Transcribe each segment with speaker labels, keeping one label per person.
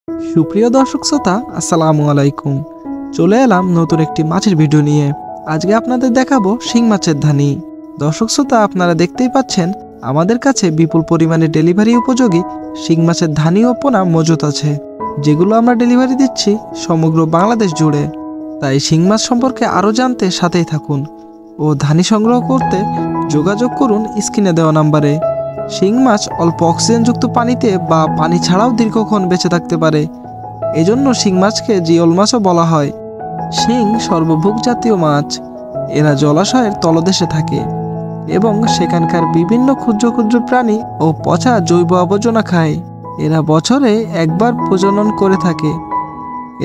Speaker 1: সুপ্রিয় দর্শক শ্রোতা, আসসালামু আলাইকুম। চলে এলাম নতুন একটি মাছের ভিডিও নিয়ে। আজকে আপনাদের দেখাবো শিং মাছের ধানি। দর্শক শ্রোতা, আপনারা দেখতেই পাচ্ছেন আমাদের কাছে বিপুল পরিমাণে ডেলিভারি উপযোগী শিং মাছের ধানি ও পোনা মজুত আছে, যেগুলো আমরা ডেলিভারি দিচ্ছি সমগ্র বাংলাদেশ জুড়ে। তাই শিং মাছ সম্পর্কে আরও জানতে সাথেই থাকুন ও ধানি সংগ্রহ করতে যোগাযোগ করুন স্ক্রিনে দেওয়া নাম্বারে। শিং মাছ অল্প অক্সিজেনযুক্ত পানিতে বা পানি ছাড়াও দীর্ঘক্ষণ বেঁচে থাকতে পারে, এজন্য শিং মাছকে জিওল মাছও বলা হয়। শিং সর্বভোগ জাতীয় মাছ। এরা জলাশয়ের তলদেশে থাকে এবং সেখানকার বিভিন্ন ক্ষুদ্র ক্ষুদ্র প্রাণী ও পচা জৈব আবর্জনা খায়। এরা বছরে একবার প্রজনন করে থাকে।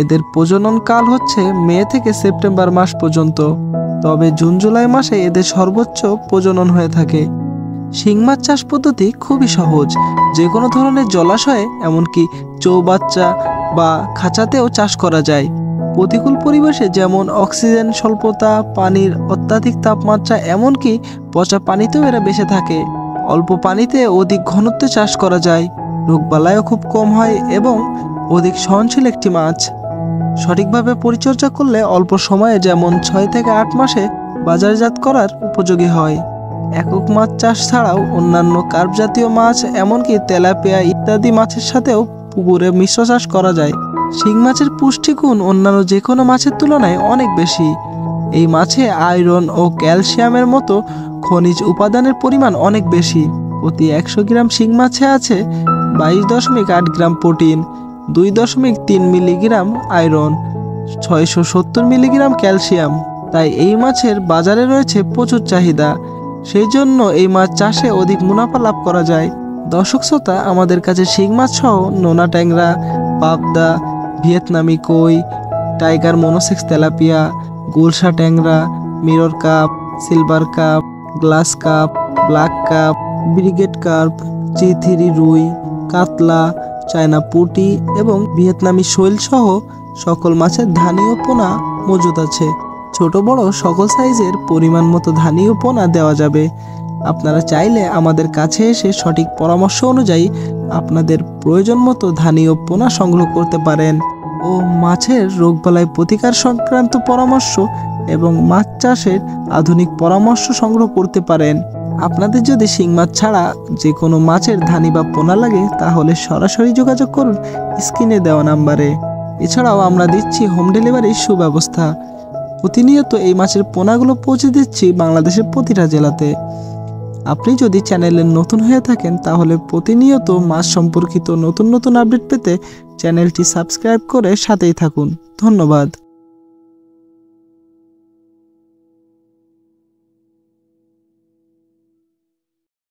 Speaker 1: এদের প্রজনন কাল হচ্ছে মে থেকে সেপ্টেম্বর মাস পর্যন্ত, তবে জুন জুলাই মাসে এদের সর্বোচ্চ প্রজনন হয়ে থাকে। শিং মাছ চাষ পদ্ধতি খুবই সহজ। যে কোনো ধরনের জলাশয়ে, এমনকি চৌবাচ্চা বা খাঁচাতেও চাষ করা যায়। প্রতিকূল পরিবেশে যেমন অক্সিজেন স্বল্পতা, পানির অত্যাধিক তাপমাত্রা, এমনকি পচা পানিতেও এরা বেঁচে থাকে। অল্প পানিতে অধিক ঘনত্বে চাষ করা যায়। রোগবালাইও খুব কম হয় এবং অধিক সহনশীল একটি মাছ। সঠিকভাবে পরিচর্যা করলে অল্প সময়ে, যেমন 6 থেকে 8 মাসে বাজারজাত করার উপযোগী হয়। একক মাছ চাষ ছাড়াও অন্যান্য কার্প জাতীয় মাছ, এমনকি তেলাপিয়া ইত্যাদি মাছের সাথেও পুকুরে মিশ্র চাষ করা যায়। শিং মাছের পুষ্টিগুণ অন্যান্য যে কোনো মাছের তুলনায় অনেক বেশি। এই মাছে আয়রন ও ক্যালসিয়ামের মতো খনিজ উপাদানের পরিমাণ অনেক বেশি। প্রতি 100 গ্রাম শিং মাছে আছে 22.8 gram protein, 2.3 milligram iron, 670 milligram calcium. তাই এই মাছের বাজারে রয়েছে প্রচুর চাহিদা। সেই জন্য এই মাছ চাষে অধিক মুনাফা লাভ করা যায়। দর্শক শ্রোতা, আমাদের কাছে শিং মাছ সহ নোনা ট্যাংরা, পাবদা, ভিয়েতনামি কই, টাইগার মনোসেক্স তেলাপিয়া, গুলশা ট্যাংরা, mirror carp, silver carp, glass carp, black carp, brigade carp, চিথিরি রুই, কাতলা, চায়না পুঁটি এবং ভিয়েতনামি শৈল সহ সকল মাছের ধানি ও পোনা মজুত আছে। ছোট বড় সকল সাইজের পরিমাণ মতো ধানি ও পোনা দেওয়া যাবে। আপনারা চাইলে আমাদের কাছে এসে সঠিক পরামর্শ অনুযায়ী আপনাদের প্রয়োজন মতো ধানি ও পোনা সংগ্রহ করতে পারেন ও মাছের রোগবালাই প্রতিকার সংক্রান্ত পরামর্শ এবং মাছ চাষের আধুনিক পরামর্শ সংগ্রহ করতে পারেন। আপনাদের যদি শিং মাছ ছাড়া যে কোনো মাছের ধানি বা পোনা লাগে, তাহলে সরাসরি যোগাযোগ করুন স্ক্রিনে দেওয়া নাম্বারে। এছাড়াও আমরা দিচ্ছি হোম ডেলিভারির সুব্যবস্থা। প্রতিনিয়ত এই মাছের পোনাগুলো পৌঁছে দিচ্ছি বাংলাদেশের প্রতিটা জেলাতে। আপনি যদি চ্যানেলে নতুন হয়ে থাকেন, তাহলে প্রতিনিয়ত মাছ সম্পর্কিত নতুন নতুন আপডেট পেতে চ্যানেলটি সাবস্ক্রাইব করে সাথেই থাকুন। ধন্যবাদ।